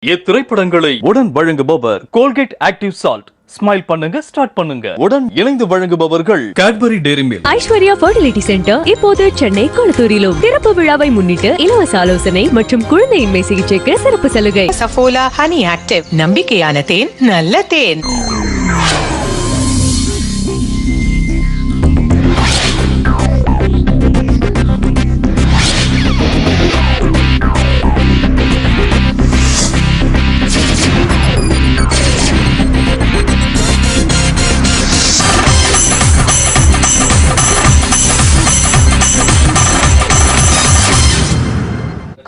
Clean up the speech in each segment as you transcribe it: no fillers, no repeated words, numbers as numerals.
இத்திரைப்படங்களை உடன் வழங்குபவர் Colgate active salt. Smile பண்ணுங்க, ஸ்டார்ட் பண்ணுங்க. உடன் இணைந்து வழங்குபவர்கள் Cadbury dairy milk. Aishwarya fertility centre இப்போது சென்னை கொளத்தூரிலும். திறப்பு விழாவை முன்னிட்டு இலவச ஆலோசனை மற்றும் குழந்தையின்மை சிகிச்சைக்கு சிறப்பு சலுகை. சஃபோலா ஹனி ஆக்டிவ், நம்பிக்கையான தேன், நல்ல தேன்.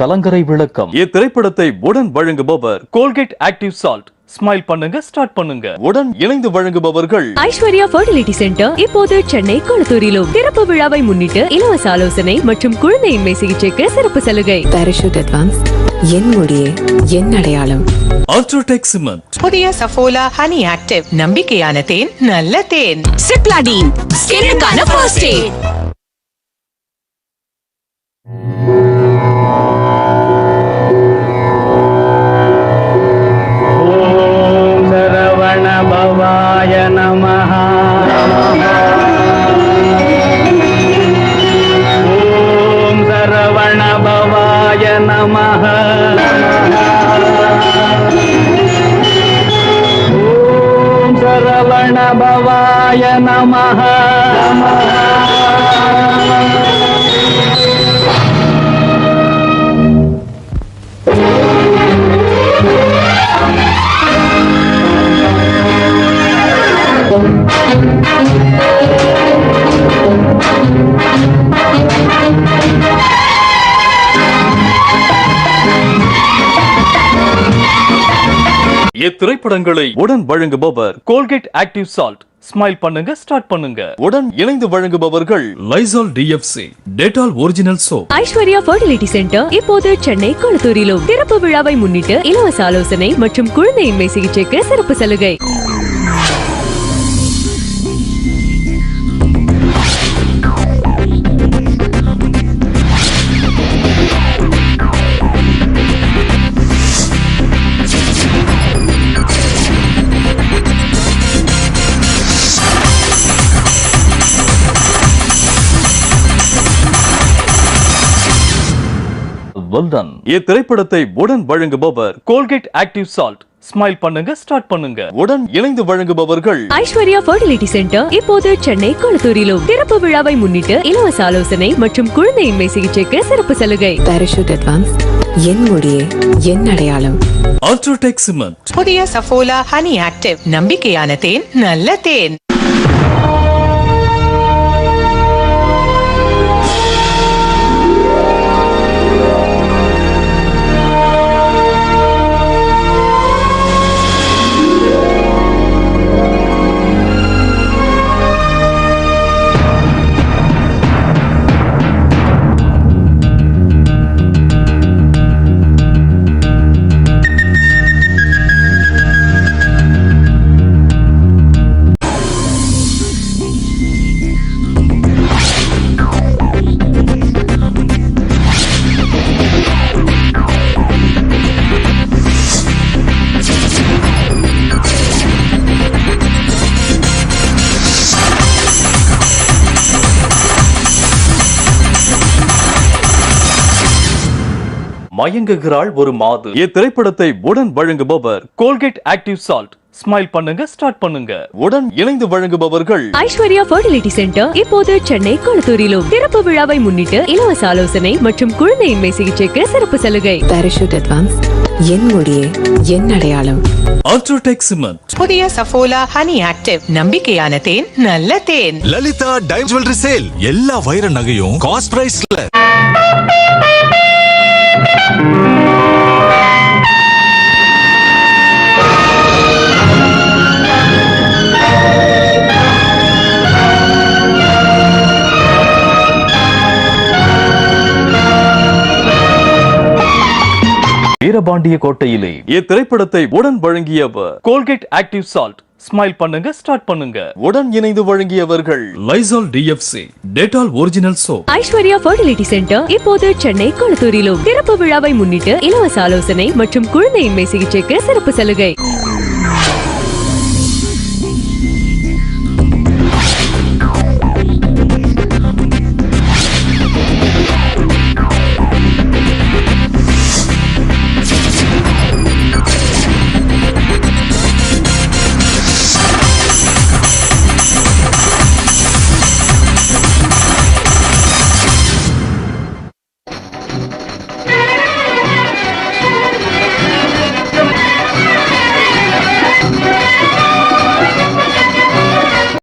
கலங்கரை விளக்கம். இத்திரைப்படத்தை உடன் வழங்குபவர் கோல்கேட் ஆக்டிவ் சால்ட். ஸ்மைல் பண்ணுங்க, ஸ்டார்ட் பண்ணுங்க. உடன் இணைந்து வழங்குபவர்கள் ஐஸ்வர்யா ஃபர்டிலிட்டி சென்டர் இப்போது சென்னை கொளத்தூரிலும். திறப்பு விழாவை முன்னிட்டு இலவச ஆலோசனை மற்றும் குழந்தையின்மை சிகிச்சைக்கு சிறப்பு சலுகை. பாராசூட் அட்வான்ஸ், என் முடியே என் அடையாளம். UltraTech cement. புதிய சஃபோலா ஹனி ஆக்டிவ், நம்பிக்கையான தேன், நல்ல தேன். சிப்லாடின், ஸ்கின்னுக்கான ஃபர்ஸ்ட் எய்ட். भवाय नमः। ओम सरवण भवाय नमः। ओम सरवण भवाय नमः। இத்திரைப்படங்களை உடன் வழங்குபவர் கோல்கேட் ஆக்டிவ் சால்ட். ஸ்மைல் பண்ணுங்க, ஸ்டார்ட் பண்ணுங்க. உடன் இணைந்து வழங்குபவர்கள் Lysol DFC, Dettol original soap. Aishwarya fertility centre இப்போது சென்னை கொளத்தூரிலும். திறப்பு விழாவை முன்னிட்டு இலவச ஆலோசனை மற்றும் குழந்தையின்மை சிகிச்சைக்கு சிறப்பு சலுகை. இத்திரைப்படத்தை உடன் வழங்குபவர் கோல்கேட் ஆக்டிவ் சால்ட். ஸ்மைல் பண்ணுங்க, ஸ்டார்ட் பண்ணுங்க. உடன் இணைந்து வழங்குபவர்கள் ஐஸ்வர்யா ஃபர்டிலிட்டி சென்டர் இப்போது சென்னை கொளத்தூரிலும். திறப்பு விழாவை முன்னிட்டு இலவச ஆலோசனை மற்றும் குழந்தையின்மை சிகிச்சைக்கு சிறப்பு சலுகை. பாராசூட் அட்வான்ஸ், என் முடியே என் அடையாளம். UltraTech cement. புதிய சஃபோலா ஹனி ஆக்டிவ், நம்பிக்கையான தேன், நல்ல தேன். மயங்குகிறாள் ஒரு மாது. இத்திரைப்படத்தை உடன் வழங்குபவர் கோல்கேட் ஆக்டிவ் சால்ட். ஸ்மைல் பண்ணுங்க, ஸ்டார்ட் பண்ணுங்க. உடன் இணைந்து வழங்குபவர்கள் ஐஸ்வர்யா ஃபர்டிலிட்டி சென்டர் இப்போது சென்னை கொளத்தூரிலும். திறப்பு விழாவை முன்னிட்டு இலவச ஆலோசனை மற்றும் குழந்தையின்மை சிகிச்சைக்கு சிறப்பு சலுகை. பாராசூட் அட்வான்ஸ், என் முடியே என் அடையாளம். UltraTech cement. புதிய சஃபோலா ஹனி ஆக்டிவ், நம்பிக்கையான தேன், நல்ல தேன். Lalitha time jewellery sale. எல்லா வைர நகையும் காஸ்ட் பிரைஸ்ல. வீரபாண்டிய கோட்டையிலே இத்திரைப்படத்தை உடன் வழங்கியவர் கோல்கேட் ஆக்டிவ் சால்ட். ஸ்மைல் பண்ணுங்க ஸ்டார்ட் பண்ணுங்க. உடன் இணைந்து வழங்கியவர்கள் Lizol DFC, Dettol original soap. Aishwarya fertility centre இப்போது சென்னை கொளத்தூரிலும். திறப்பு விழாவை முன்னிட்டு இலவச ஆலோசனை மற்றும் குழந்தையின்மை சிகிச்சைக்கு சிறப்பு சலுகை.